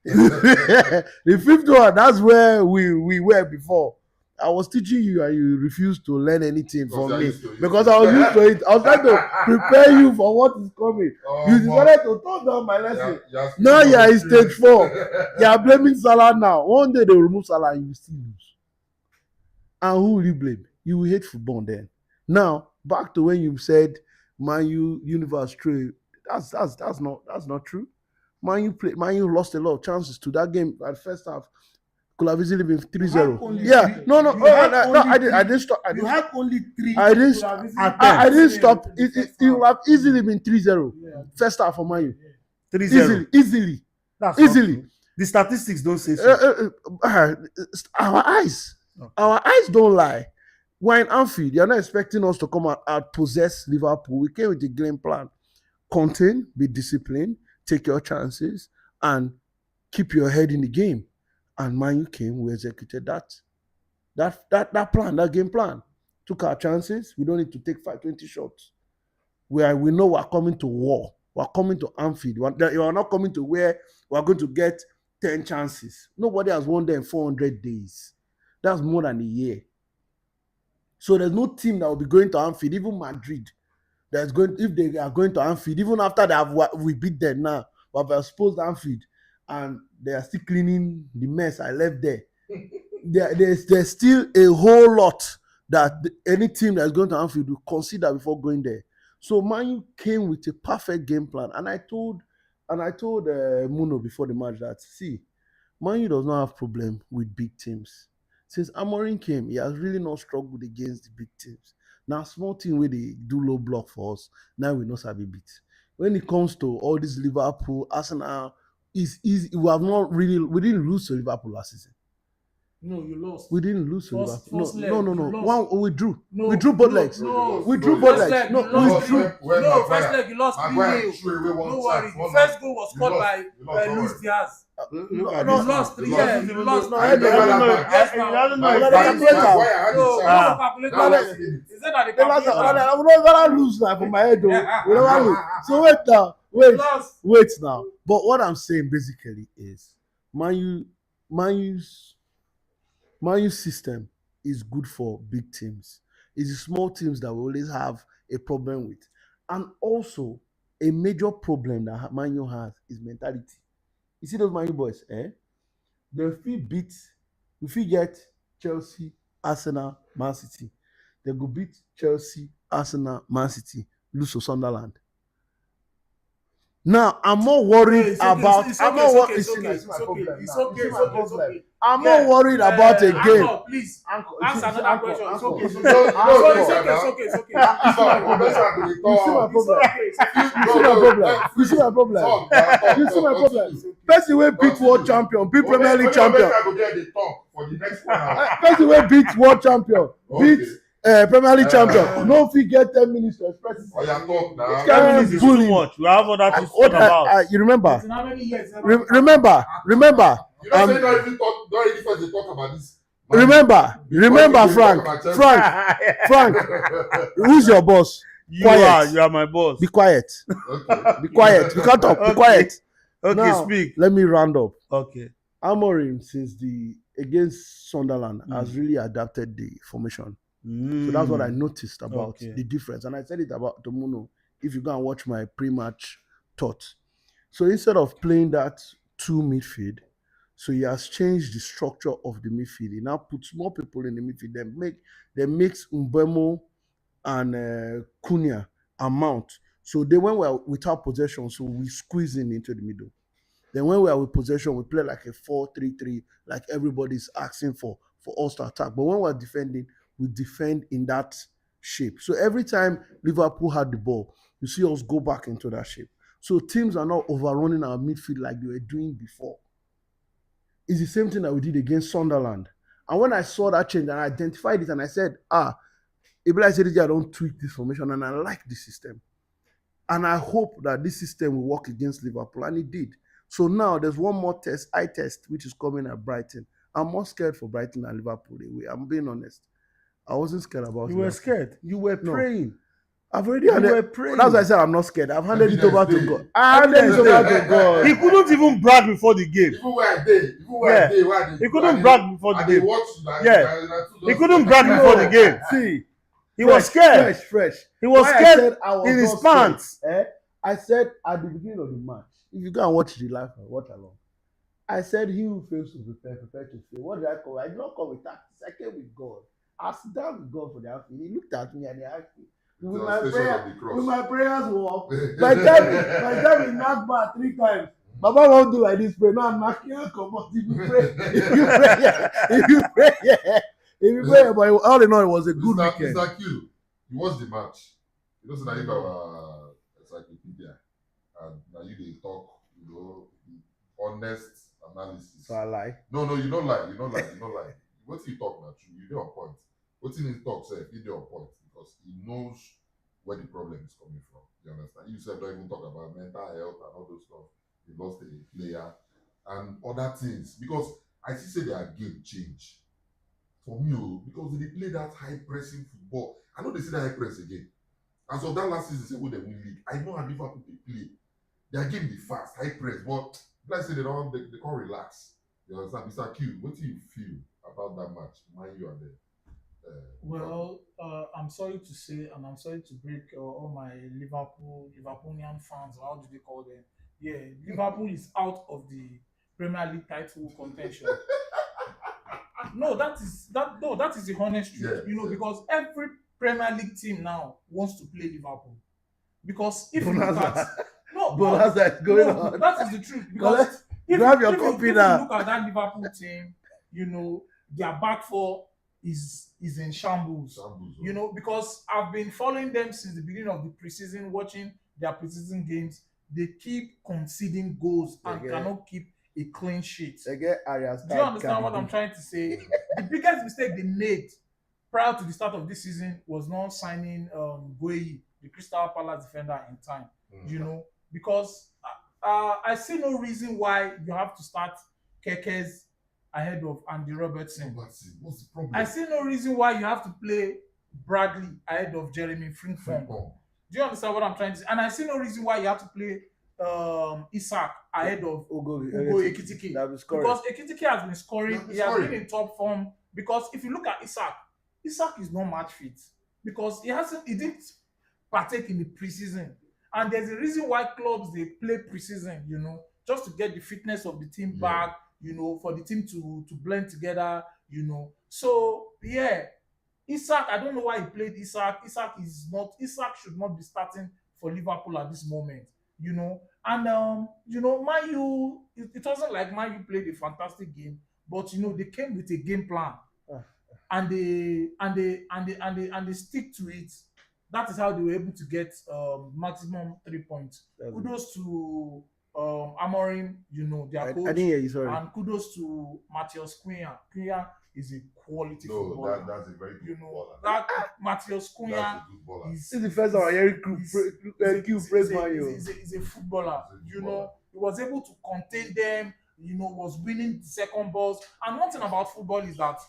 The fifth one, that's where we were before. I was teaching you and you refused to learn anything from me because I was used to it. I was trying to prepare you for what is coming. You decided to turn down my lesson. Now you are in stage 4. You are blaming Salah now. One day they will remove Salah and you will still lose. And who will you blame? You will hate football then. Now back to when you said Man U universe trade. That's not true. Man U lost a lot of chances to that game at first half. Could have easily been 3-0. Yeah, no. I didn't stop. You had only 3. I didn't stop. It would have easily been 3-0. First half for Man U. 3-0. Easily. That's easily. The statistics don't say so. Our eyes don't lie. We're in Anfield. You're not expecting us to come out possess Liverpool. We came with a game plan. Contain, be disciplined, take your chances, and keep your head in the game. And Man U came, we executed that plan, that game plan. Took our chances. We don't need to take 5-20 shots. We know we're coming to war. We're coming to Anfield. You are not coming to where we're going to get 10 chances. Nobody has won there in 400 days. That's more than a year. So there's no team that will be going to Anfield, even Madrid, if they are going to Anfield, even after we beat them now, but we've exposed Anfield and they are still cleaning the mess I left there. There's still a whole lot that any team that's going to Anfield will consider before going there. So Man U came with a perfect game plan, and I told Muno before the match that Man U does not have problem with big teams. Since Amorim came, he has really not struggled against the big teams. Now, small team where they do low block for us, now we know Sabi beat. When it comes to all this Liverpool, Arsenal, we didn't lose to Liverpool last season. No, you lost. We didn't lose to Liverpool. No. We drew. No, we drew both legs. No, we drew both legs. No, we drew. No, first leg you lost 3-0. No worry. The first goal was scored by Luis Diaz. You lost 3. Yeah, you lost. I don't know. Is that the calculator? We don't want to lose now from my head. We don't want to lose. So wait now. But what I'm saying basically is Man U's system is good for big teams. It's the small teams that we always have a problem with. And also, a major problem that Man U has is mentality. You see those Man U boys, They feel get Chelsea, Arsenal, Man City. They go beat Chelsea, Arsenal, Man City, lose to Sunderland. Now I'm more worried It's okay, about. it's I'm okay, not it's worried. okay, You it's see, okay, you it's see my okay, problem it's now. okay, You see it's my okay, it's problem. okay. I'm Yeah. more worried about a game. Uncle, please Uncle, ask see, another uncle, question. It's uncle. okay, it's You okay. know, Uncle. this It's guy okay, now. it's okay. You see my problem. You see my It's problem. okay, it's okay. You see my problem. You see my problem. Talk, man, talk, You see my talk, problem. continue. Person wey beat Continue. world champion, beat Premier League champion. I go there, they talk for the next 1 hour. Person wey beat world champion, beat Premier League champion. No fit get 10 minutes to express himself. Oh, yeah, talk now. 10 minutes is too much. We have other things to talk about. You remember? How many years? Remember? You know, say don't even first they talk about this. Remember, Frank, who's your boss? You are my boss. Be quiet. Okay. Be quiet. You can't talk. Be Okay. quiet. Okay, Now, speak. let me round up. Okay. Amorim, since against Sunderland, has Mm. really adapted the formation. So that's what I noticed about Okay. the difference. And I said it about Tomuno, if you go and watch my pre-match thoughts. So instead of playing that two midfield, so he has changed the structure of the midfield. He now puts more people in the midfield. They mix Mbemo and Cunha and Mount. So they when we are without possession, so we squeeze in into the middle. Then when we are with possession, we play like a 4-3-3, like everybody's asking for us to attack. But when we're defending, we defend in that shape. So every time Liverpool had the ball, you see us go back into that shape. So teams are not overrunning our midfield like they were doing before. It's the same thing that we did against Sunderland. And when I saw that change and I identified it and I said, Ibla said, I don't tweak this formation and I like this system. And I hope that this system will work against Liverpool. And it did. So now there's one more eye test, which is coming at Brighton. I'm more scared for Brighton than Liverpool. I'm being honest. I wasn't scared about it. You were scared. You were praying. I've already You were praying. That's why I said I'm not scared. I've handed it over to God. He couldn't even brag before the game. Even where I did, He couldn't brag before the game. He couldn't brag before the game. See, he was scared. Fresh. He was scared in his pants. I said at the beginning of the match, if you go and watch the live and watch along, I said he who fails to prepare to fail. What did I call? I did not come with tactics. I came with God. I sit down with God for the outfit. He looked at me and he asked me, with my prayers walk. By the time he knocked back 3 times, Baba won't do like this prayer. Now knock your come out. If you pray, but all in all, it was a good weekend. Mr. Q, you watched the match. You know, so now you got encyclopedia, and now you talk, honest analysis. So I lie. No, you don't lie. What you talk now, true. You don't on point. What he talk, say, he don't on point because he knows where the problem is coming from. You understand? You said don't even talk about mental health and all those stuff. He lost a player and other things because I see their game change for me because they play that high pressing football. I know they say that high press again. As of that last season, they say who they win league. I know how Liverpool they play. Their game be fast, high press, but let's say they can't relax. You understand? Mr. Q, what do you feel about that match? Mind you are there. Well, I'm sorry to say, and I'm sorry to break all my Liverpoolian fans. How do they call them? Yeah, Liverpool is out of the Premier League title contention. That is the honest truth. Because every Premier League team now wants to play Liverpool. Because if you look at that is the truth. Because if you look at that Liverpool team, their back four is in shambles. Because I've been following them since the beginning of the preseason, watching their preseason games. They keep conceding goals and cannot keep a clean sheet. Do you understand what I'm trying to say? The biggest mistake they made prior to the start of this season was not signing Gueye, the Crystal Palace defender, in time. Because I see no reason why you have to start Kekes ahead of Andy Robertson. What's the problem? I see no reason why you have to play Bradley ahead of Jeremy Frimpong. Do you understand what I'm trying to say? And I see no reason why you have to play Isak ahead of Ugo Ekitike. Because Ekitike has been scoring. He has been in top form. Because if you look at Isak is not match fit. Because he didn't partake in the preseason. And there's a reason why clubs, they play preseason, just to get the fitness of the team back, for the team to blend together, So, Isak, I don't know why he played Isak. Isak should not be starting for Liverpool at this moment, And you know, Man U, it wasn't like Man U played a fantastic game, but you know, they came with a game plan and they stick to it. That is how they were able to get maximum 3 points. Kudos to Amorim, you know, their I coach, didn't hear you, sorry. and kudos to Matheus Cunha. Cunha is a quality No, footballer. that's a very good You know, footballer. that Matheus Cunha That's a good baller. is This is the first time I hear Q praise Man U. He's a footballer. He's a You footballer. know, he was able to contain them. You know, was winning the second balls. And one thing about football is that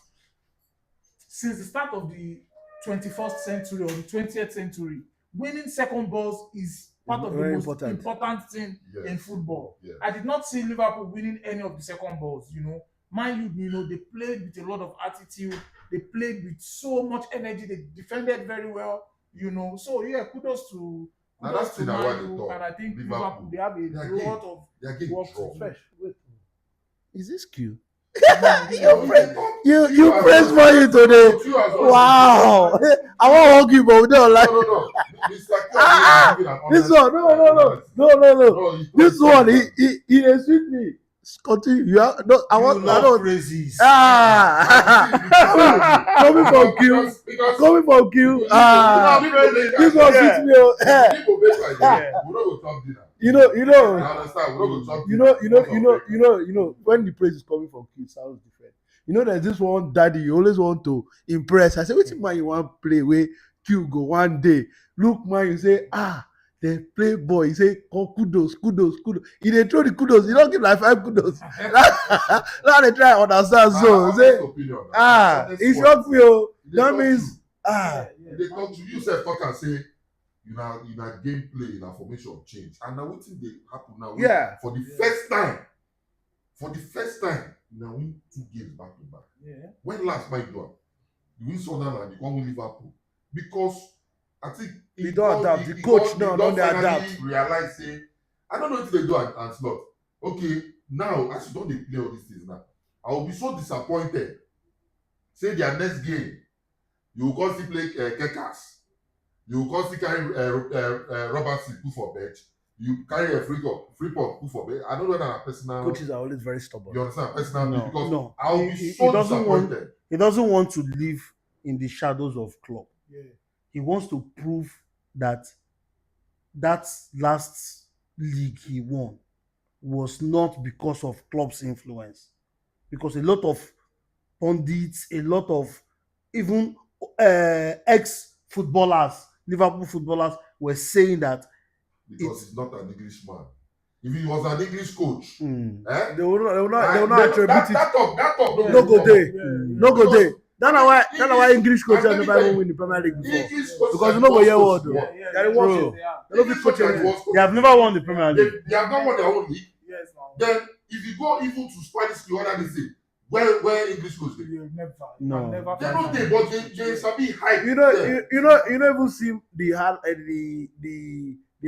since the start of the 21st century or the 20th century, winning second balls is part of the Very most important. important thing Yes. in football. Yes. I did not see Liverpool winning any of the second balls. You know, Man U, you know, they played with a lot of attitude. They played with so much energy. They defended very well. You know, so yeah, kudos to Now that's the Man why they U, talk. and I think Liverpool. Liverpool, they have a Their lot game. of They're getting work to drawn. do. Fresh. Wait. Is this Q? You praise Man U today. Wow. I want to hug you, but we don't like. No. Mr. Q, This one, no. This one, he is with me. Continue. You are, no, I don't. praises. Coming from Q. Coming from Q. This one fits me. You know, when the praise is coming from Q, it sounds different. You know, there's this one daddy you always want to impress. I say, which man you want to play where Q go one day? Look, man, you say, they play ball. You say, oh, kudos. He dey throw the kudos. You don't give like 5 kudos. Now they try to understand. So say, he shocked me. That means, They talk to you, say, talk and say, you know, gameplay, in formation change. And now what thing they happen now? Yeah. For the first time, now win 2 games back to back. Yeah. When last night you win Sunderland, you can't win Liverpool. Because I think he don't adapt. The coach now don't adapt. Realize, say, I don't know if they do and slot. Okay, now as you don't they play all these things now, I will be so disappointed. Say their next game, you will constantly play Kekas. You will constantly carry Robertson put for bench. You carry a free pop put for bench. I don't know whether a personal. Coaches are always very stubborn. You understand? Personal because No. I will be so disappointed. He doesn't want to live in the shadows of club. Yeah. He wants to prove that last league he won was not because of club's influence. Because a lot of pundits, a lot of even ex-footballers, Liverpool footballers, were saying that Because he's not an English man. If he was an English coach, They will not attribute it. That talk, No go there. No go there. That's Because why English coaches and let me never tell even you, win the Premier League before. English coaches Because you and know what worst year coaches was, won. They are watching. They They don't be English coaches and coaching. worst they have never won the Premier League. They have not won their own league. Yes, now. Then if you go even to Spanish league, what they say, where English coach they? You never. No. You never. They don't they, but they sabi hype. You know, them. you know, even see the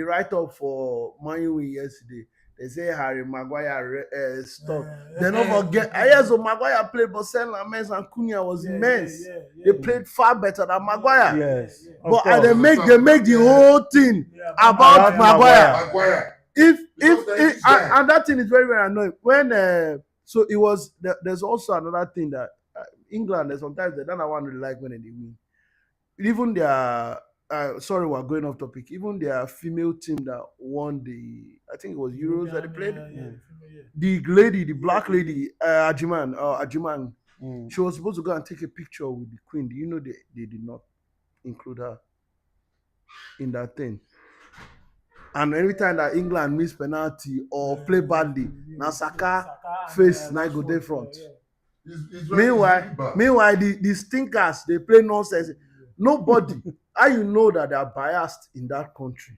write up for Man U yesterday. They say Harry Maguire stuff. They don't forget. Yes, so Maguire played, but Lamens and Cunha was immense. They played far better than Maguire. Yes. Of But course. they make the whole thing about Maguire. Maguire. And that thing is very, very annoying. When so it was there's also another thing that England sometimes they don't want to like when they win. Even their sorry, we're going off topic. Even their female team that won I think it was Euros that they played. The lady, the black lady, Ajiman, she was supposed to go and take a picture with the Queen. Do you know they did not include her in that thing? And every time that England miss penalty or play badly, now Saka face now go there front. Meanwhile, the stinkers they play nonsense. Nobody, how you know that they are biased in that country?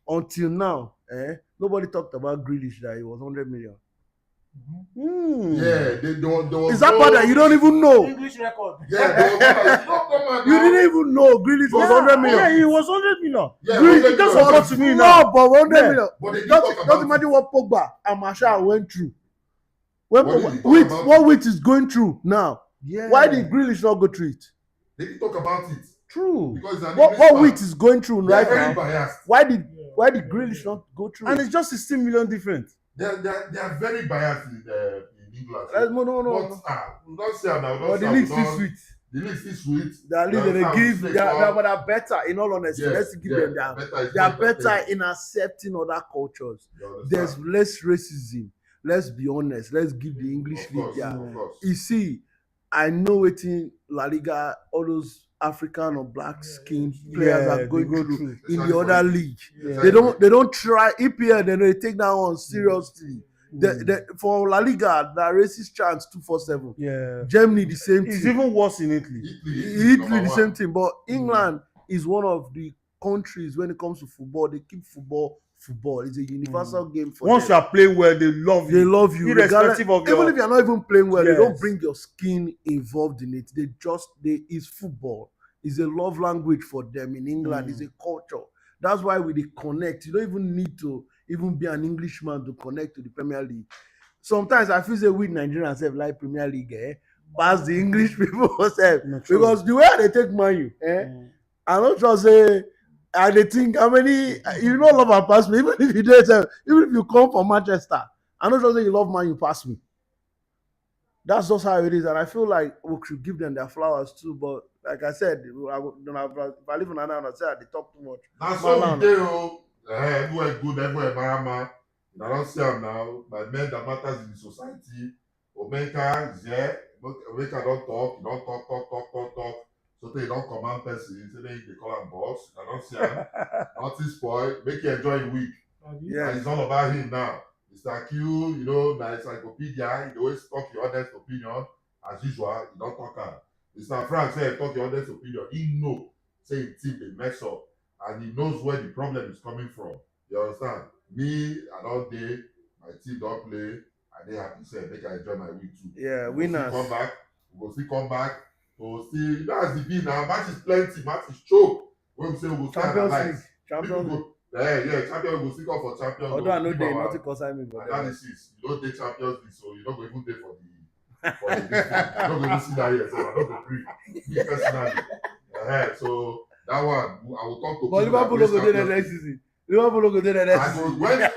Until now, nobody talked about Grealish that it was 100 million. Yeah, they don't. Is that part that you don't even know? English record. Yeah, You didn't even know Grealish was 100 million. Yeah, he was 100 million. Yeah, Grealish, it doesn't occur to me now. No, but 100 million. But they didn't talk about Doesn't matter what Pogba and Martial went through. When What did Pogba, he talk Wait, about what it? Wait is going through now? Yeah. Why did Grealish not go through it? They didn't talk about it True. because it's an What English man. Wait is going through They are right very now? biased. Why did Why the Grealish not go through? And it's just 16 million different. They are very biased in England. No. We don't say am now. But the league still sweet. The league still sweet. The league they give, they are better. In all honesty, let's give them that. They are better in accepting other cultures. There's less racism. Let's be honest. Let's give the English league. You see, I know waiting La Liga, all those African or black skinned players are going through in the other league. They don't try EPL. They take that one seriously. For La Liga, the racist chance 247. Yeah. Germany the same thing. It's even worse in Italy. Italy the same thing. But England is one of the countries when it comes to football. They keep football. It's a universal game for Once them. you are playing well, they love you. They love you, irrespective of even if you're not even playing well. They Yes. don't bring your skin involved in it. It's football. It's a love language for them in England. It's a culture. That's why we connect. You don't even need to even be an Englishman to connect to the Premier League. Sometimes I feel say we Nigerians have like Premier League, past the English people have, because the way they take money, I don't just say. And they think how many you know love and pass me, even if you don't, even if you come from Manchester, I don't just say you love man, you pass me. That's just how it is, and I feel like we should give them their flowers too. But like I said, if I live in Anna, I say they talk too much. That's what we do. Everywhere good, everywhere barama. I don't see them now. My men that matters in the society. Omeka is here. Omeka don't talk. You don't talk. So they don't command person. So they call him boss. I don't see him. Nothing spoil. Make you enjoy the week. Yeah, And it's all about him now. Mr. Q, you know, the encyclopedia. He always talk your honest opinion. As usual, you don't talk him. Mr. Frank say talk your honest opinion. He know. Say his team they mess up. And he knows where the problem is coming from. You understand? Me, I don't day. My team don't play. I dey happy say make I enjoy my week too. yeah, We winners. will still come back. We'll still, that's the beat now. Match is plenty. Match is choke. When we say we'll start Champions League. Yeah, champion will still come for champions. Although I know they nothing concern me, but analysis. You don't take Champions League, so you don't go even pay for the this thing. You don't go even see that here, so I don't agree. Me personally. So that one, I will talk to. But Liverpool will go there next season. Liverpool will go there next season. When that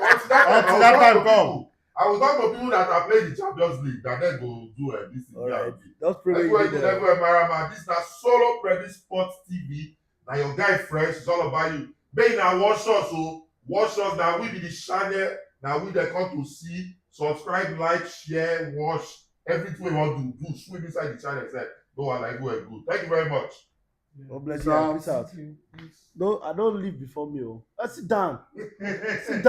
time come, I will talk to people that have played the Champions League that then go do this thing. Alright, that's pretty Everywhere good. Marama. This is Solopredict Sports TV. Now your guy fresh. It's all about you. Being now watch us, so watch us. Now we be the channel. Now we they come to see. Subscribe, like, share, watch everything we want to do. Swim inside the channel. Say, no one like we're good. Thank you very much. God bless you. Peace out. No, I don't leave before me. Sit down. Sit down.